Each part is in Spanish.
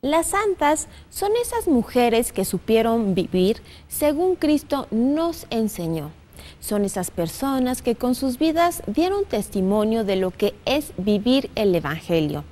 Las santas son esas mujeres que supieron vivir según Cristo nos enseñó. Son esas personas que con sus vidas dieron testimonio de lo que es vivir el Evangelio.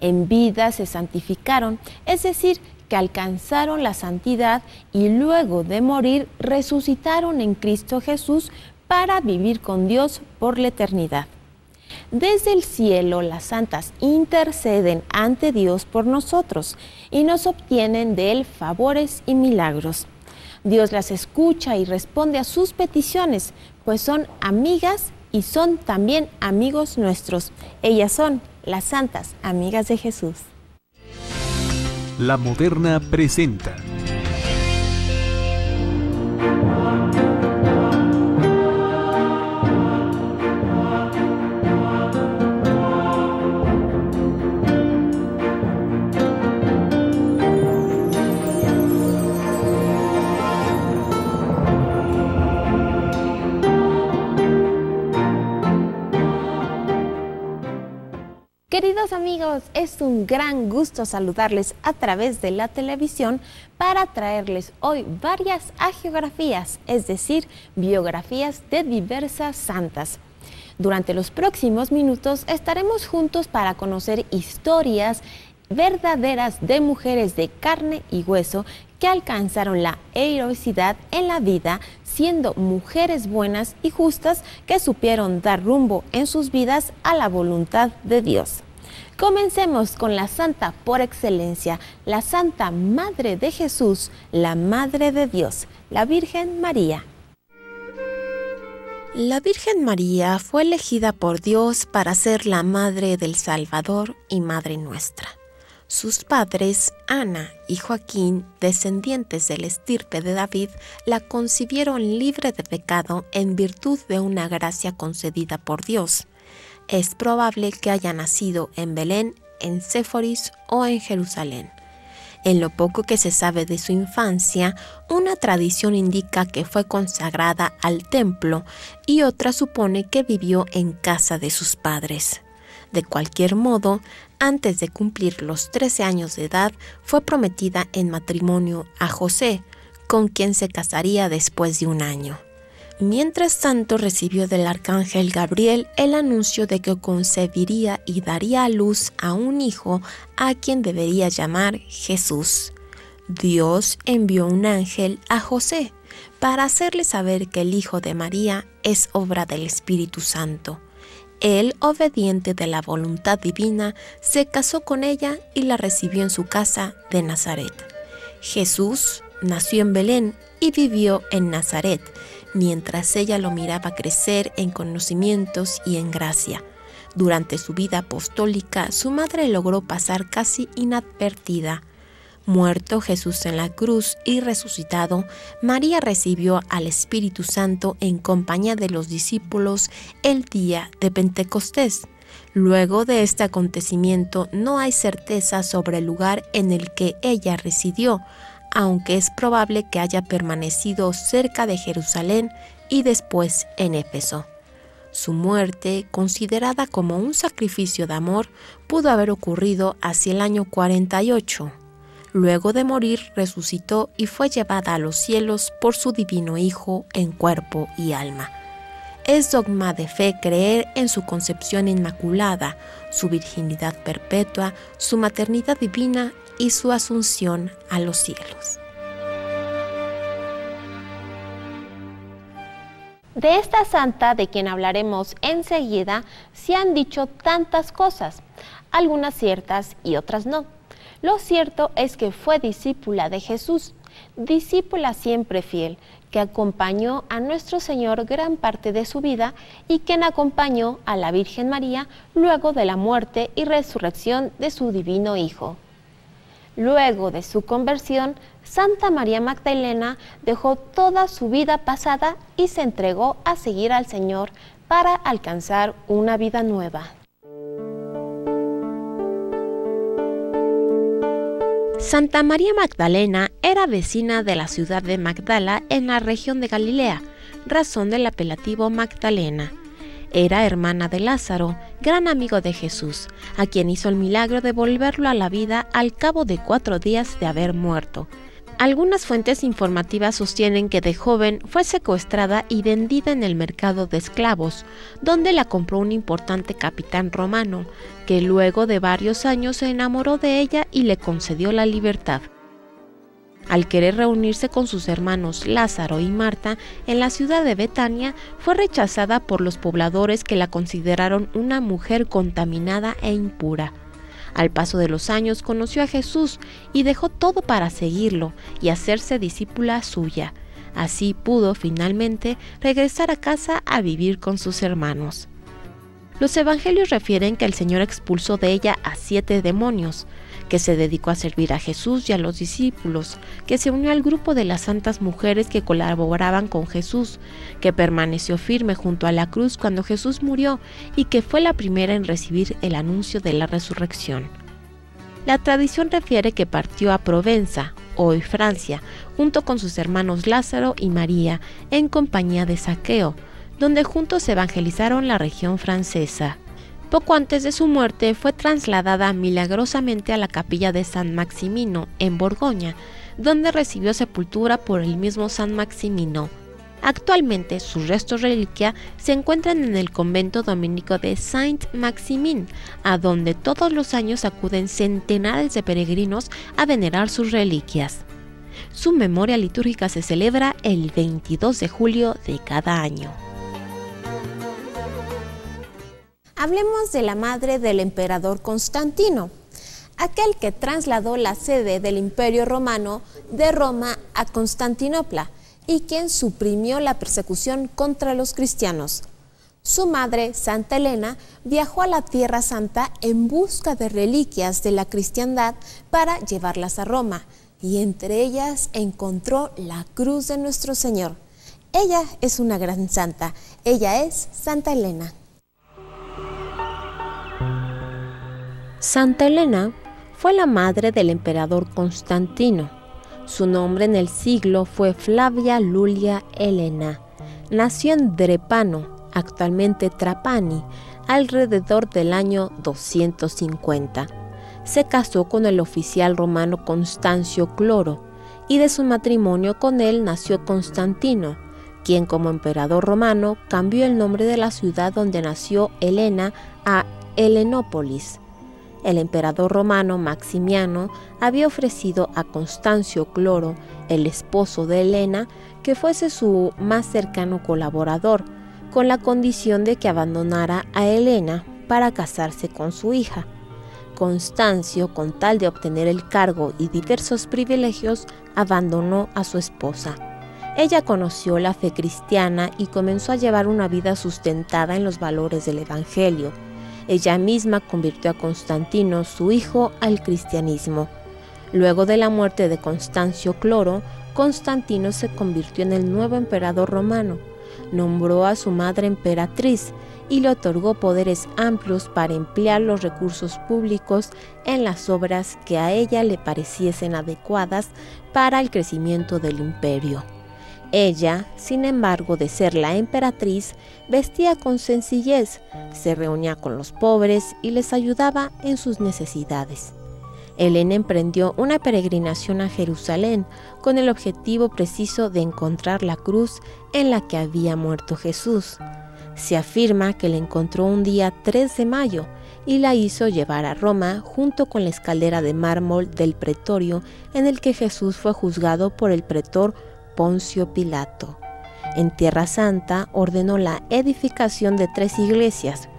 En vida se santificaron, es decir, que alcanzaron la santidad y luego de morir resucitaron en Cristo Jesús para vivir con Dios por la eternidad. Desde el cielo las santas interceden ante Dios por nosotros y nos obtienen de Él favores y milagros. Dios las escucha y responde a sus peticiones, pues son amigas y son también amigos nuestros. Ellas son las santas amigas de Jesús. La Moderna presenta. Queridos amigos, es un gran gusto saludarles a través de la televisión para traerles hoy varias hagiografías, es decir, biografías de diversas santas. Durante los próximos minutos estaremos juntos para conocer historias verdaderas de mujeres de carne y hueso que alcanzaron la heroicidad en la vida, siendo mujeres buenas y justas que supieron dar rumbo en sus vidas a la voluntad de Dios. Comencemos con la santa por excelencia, la Santa Madre de Jesús, la Madre de Dios, la Virgen María. La Virgen María fue elegida por Dios para ser la Madre del Salvador y Madre nuestra. Sus padres, Ana y Joaquín, descendientes del estirpe de David, la concibieron libre de pecado en virtud de una gracia concedida por Dios. Es probable que haya nacido en Belén, en Séforis o en Jerusalén. En lo poco que se sabe de su infancia, una tradición indica que fue consagrada al templo y otra supone que vivió en casa de sus padres. De cualquier modo, antes de cumplir los 13 años de edad, fue prometida en matrimonio a José, con quien se casaría después de un año. Mientras tanto, recibió del arcángel Gabriel el anuncio de que concebiría y daría a luz a un hijo a quien debería llamar Jesús. Dios envió un ángel a José para hacerle saber que el hijo de María es obra del Espíritu Santo. Él, obediente de la voluntad divina, se casó con ella y la recibió en su casa de Nazaret. Jesús nació en Belén y vivió en Nazaret, mientras ella lo miraba crecer en conocimientos y en gracia. Durante su vida apostólica, su madre logró pasar casi inadvertida. Muerto Jesús en la cruz y resucitado, María recibió al Espíritu Santo en compañía de los discípulos el día de Pentecostés. Luego de este acontecimiento no hay certeza sobre el lugar en el que ella residió, aunque es probable que haya permanecido cerca de Jerusalén y después en Éfeso. Su muerte, considerada como un sacrificio de amor, pudo haber ocurrido hacia el año 48. Luego de morir, resucitó y fue llevada a los cielos por su divino Hijo en cuerpo y alma. Es dogma de fe creer en su concepción inmaculada, su virginidad perpetua, su maternidad divina y su asunción a los cielos. De esta santa, de quien hablaremos enseguida, se han dicho tantas cosas, algunas ciertas y otras no. Lo cierto es que fue discípula de Jesús, discípula siempre fiel, que acompañó a nuestro Señor gran parte de su vida y quien acompañó a la Virgen María luego de la muerte y resurrección de su divino Hijo. Luego de su conversión, Santa María Magdalena dejó toda su vida pasada y se entregó a seguir al Señor para alcanzar una vida nueva. Santa María Magdalena era vecina de la ciudad de Magdala en la región de Galilea, razón del apelativo Magdalena. Era hermana de Lázaro, gran amigo de Jesús, a quien hizo el milagro de volverlo a la vida al cabo de 4 días de haber muerto. Algunas fuentes informativas sostienen que de joven fue secuestrada y vendida en el mercado de esclavos, donde la compró un importante capitán romano, que luego de varios años se enamoró de ella y le concedió la libertad. Al querer reunirse con sus hermanos Lázaro y Marta en la ciudad de Betania, fue rechazada por los pobladores que la consideraron una mujer contaminada e impura. Al paso de los años conoció a Jesús y dejó todo para seguirlo y hacerse discípula suya. Así pudo finalmente regresar a casa a vivir con sus hermanos. Los evangelios refieren que el Señor expulsó de ella a 7 demonios, que se dedicó a servir a Jesús y a los discípulos, que se unió al grupo de las santas mujeres que colaboraban con Jesús, que permaneció firme junto a la cruz cuando Jesús murió y que fue la primera en recibir el anuncio de la resurrección. La tradición refiere que partió a Provenza, hoy Francia, junto con sus hermanos Lázaro y María, en compañía de Zaqueo, donde juntos evangelizaron la región francesa. Poco antes de su muerte fue trasladada milagrosamente a la capilla de San Maximino, en Borgoña, donde recibió sepultura por el mismo San Maximino. Actualmente sus restos reliquia se encuentran en el convento dominico de Saint-Maximin, a donde todos los años acuden centenares de peregrinos a venerar sus reliquias. Su memoria litúrgica se celebra el 22 de julio de cada año. Hablemos de la madre del emperador Constantino, aquel que trasladó la sede del Imperio Romano de Roma a Constantinopla y quien suprimió la persecución contra los cristianos. Su madre, Santa Elena, viajó a la Tierra Santa en busca de reliquias de la cristiandad para llevarlas a Roma, y entre ellas encontró la cruz de nuestro Señor. Ella es una gran santa, ella es Santa Elena. Santa Elena fue la madre del emperador Constantino. Su nombre en el siglo fue Flavia Lulia Helena. Nació en Drepano, actualmente Trapani, alrededor del año 250. Se casó con el oficial romano Constancio Cloro y de su matrimonio con él nació Constantino, quien como emperador romano cambió el nombre de la ciudad donde nació Helena a Helenópolis. El emperador romano Maximiano había ofrecido a Constancio Cloro, el esposo de Helena, que fuese su más cercano colaborador, con la condición de que abandonara a Helena para casarse con su hija. Constancio, con tal de obtener el cargo y diversos privilegios, abandonó a su esposa. Ella conoció la fe cristiana y comenzó a llevar una vida sustentada en los valores del Evangelio. Ella misma convirtió a Constantino, su hijo, al cristianismo. Luego de la muerte de Constancio Cloro, Constantino se convirtió en el nuevo emperador romano. Nombró a su madre emperatriz y le otorgó poderes amplios para emplear los recursos públicos en las obras que a ella le pareciesen adecuadas para el crecimiento del imperio. Ella, sin embargo de ser la emperatriz, vestía con sencillez, se reunía con los pobres y les ayudaba en sus necesidades. Helena emprendió una peregrinación a Jerusalén con el objetivo preciso de encontrar la cruz en la que había muerto Jesús. Se afirma que la encontró un día 3 de mayo y la hizo llevar a Roma junto con la escalera de mármol del pretorio en el que Jesús fue juzgado por el pretor Poncio Pilato. En Tierra Santa ordenó la edificación de 3 iglesias,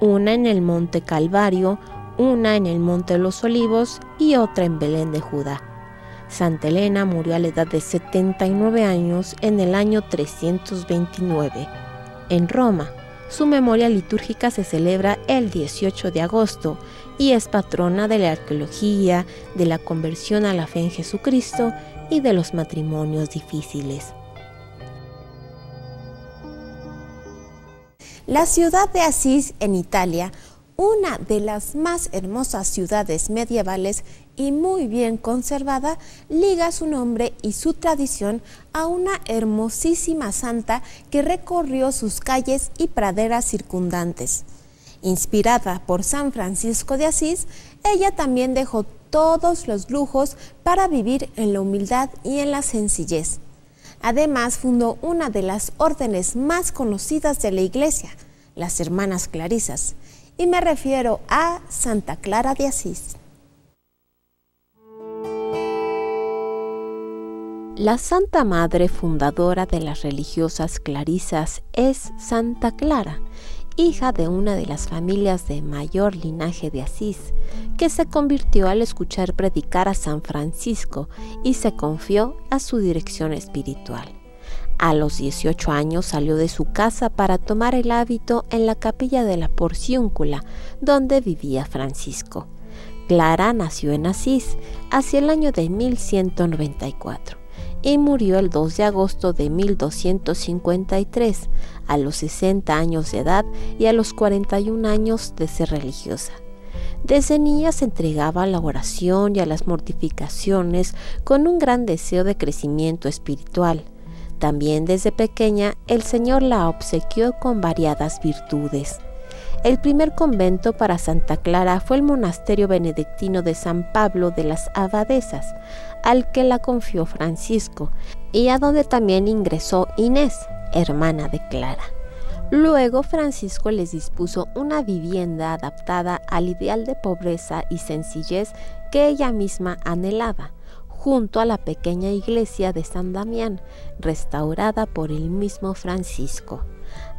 una en el Monte Calvario, una en el Monte de los Olivos y otra en Belén de Judá. Santa Elena murió a la edad de 79 años en el año 329. En Roma, su memoria litúrgica se celebra el 18 de agosto y es patrona de la arqueología, de la conversión a la fe en Jesucristo y de los matrimonios difíciles. La ciudad de Asís, en Italia, una de las más hermosas ciudades medievales y muy bien conservada, liga su nombre y su tradición a una hermosísima santa que recorrió sus calles y praderas circundantes. Inspirada por San Francisco de Asís, ella también dejó todos los lujos para vivir en la humildad y en la sencillez. Además, fundó una de las órdenes más conocidas de la Iglesia, las Hermanas Clarisas, y me refiero a Santa Clara de Asís. La Santa Madre fundadora de las religiosas clarisas es Santa Clara, hija de una de las familias de mayor linaje de Asís, que se convirtió al escuchar predicar a San Francisco y se confió a su dirección espiritual. A los 18 años salió de su casa para tomar el hábito en la capilla de la Porciúncula, donde vivía Francisco. Clara nació en Asís hacia el año de 1194 y murió el 2 de agosto de 1253, a los 60 años de edad y a los 41 años de ser religiosa. Desde niña se entregaba a la oración y a las mortificaciones con un gran deseo de crecimiento espiritual. También desde pequeña el Señor la obsequió con variadas virtudes. El primer convento para Santa Clara fue el monasterio benedictino de San Pablo de las Abadesas, al que la confió Francisco, y a donde también ingresó Inés, hermana de Clara. Luego Francisco les dispuso una vivienda adaptada al ideal de pobreza y sencillez que ella misma anhelaba, junto a la pequeña iglesia de San Damián, restaurada por el mismo Francisco.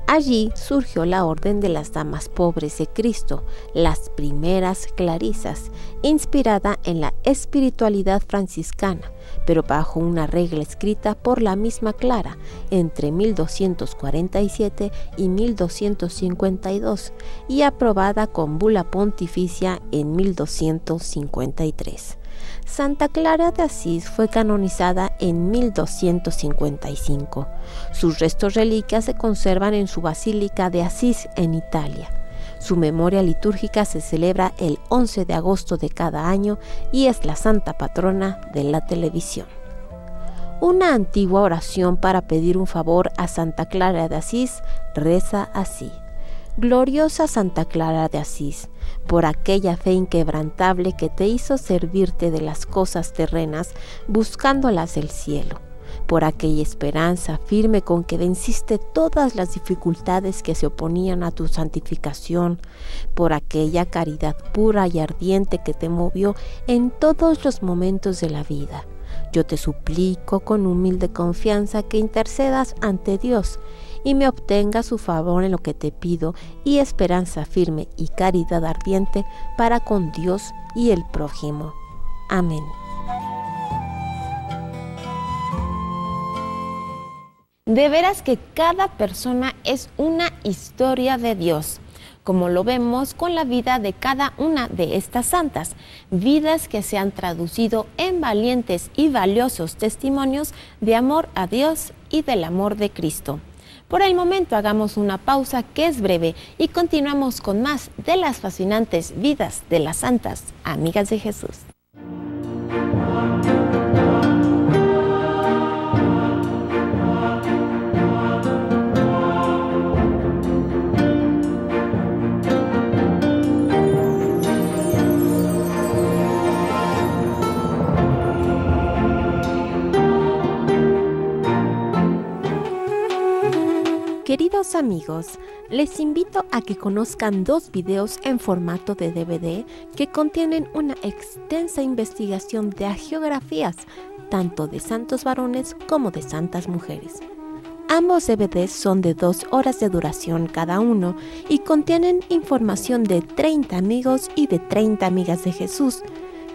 Allí surgió la Orden de las Damas Pobres de Cristo, las primeras clarisas, inspirada en la espiritualidad franciscana, pero bajo una regla escrita por la misma Clara entre 1247 y 1252 y aprobada con bula pontificia en 1253. Santa Clara de Asís fue canonizada en 1255. Sus restos reliquias se conservan en su Basílica de Asís en Italia. Su memoria litúrgica se celebra el 11 de agosto de cada año y es la santa patrona de la televisión. Una antigua oración para pedir un favor a Santa Clara de Asís reza así: Gloriosa Santa Clara de Asís, por aquella fe inquebrantable que te hizo servirte de las cosas terrenas, buscándolas del cielo, por aquella esperanza firme con que venciste todas las dificultades que se oponían a tu santificación, por aquella caridad pura y ardiente que te movió en todos los momentos de la vida. Yo te suplico con humilde confianza que intercedas ante Dios y me obtenga su favor en lo que te pido, y esperanza firme y caridad ardiente para con Dios y el prójimo. Amén. De veras que cada persona es una historia de Dios, como lo vemos con la vida de cada una de estas santas, vidas que se han traducido en valientes y valiosos testimonios de amor a Dios y del amor de Cristo. Por el momento hagamos una pausa que es breve y continuamos con más de las fascinantes vidas de las santas amigas de Jesús. Queridos amigos, les invito a que conozcan dos videos en formato de DVD que contienen una extensa investigación de hagiografías, tanto de santos varones como de santas mujeres. Ambos DVDs son de 2 horas de duración cada uno y contienen información de 30 amigos y de 30 amigas de Jesús,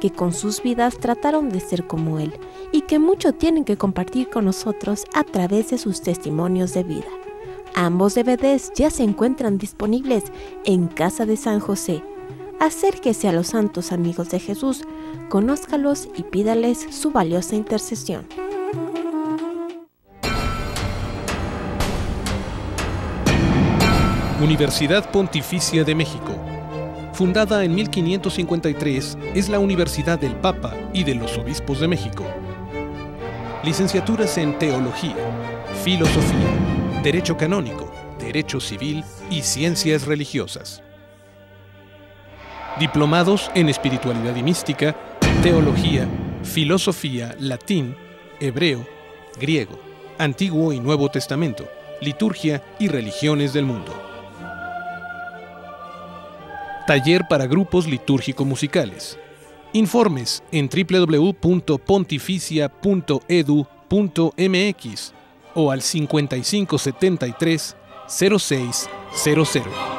que con sus vidas trataron de ser como Él y que mucho tienen que compartir con nosotros a través de sus testimonios de vida. Ambos DVDs ya se encuentran disponibles en Casa de San José. Acérquese a los santos amigos de Jesús, conózcalos y pídales su valiosa intercesión. Universidad Pontificia de México. Fundada en 1553, es la Universidad del Papa y de los Obispos de México. Licenciaturas en Teología, Filosofía, Derecho Canónico, Derecho Civil y Ciencias Religiosas. Diplomados en Espiritualidad y Mística, Teología, Filosofía, Latín, Hebreo, Griego, Antiguo y Nuevo Testamento, Liturgia y Religiones del Mundo. Taller para grupos litúrgico-musicales. Informes en www.pontificia.edu.mx o al 5573 0600.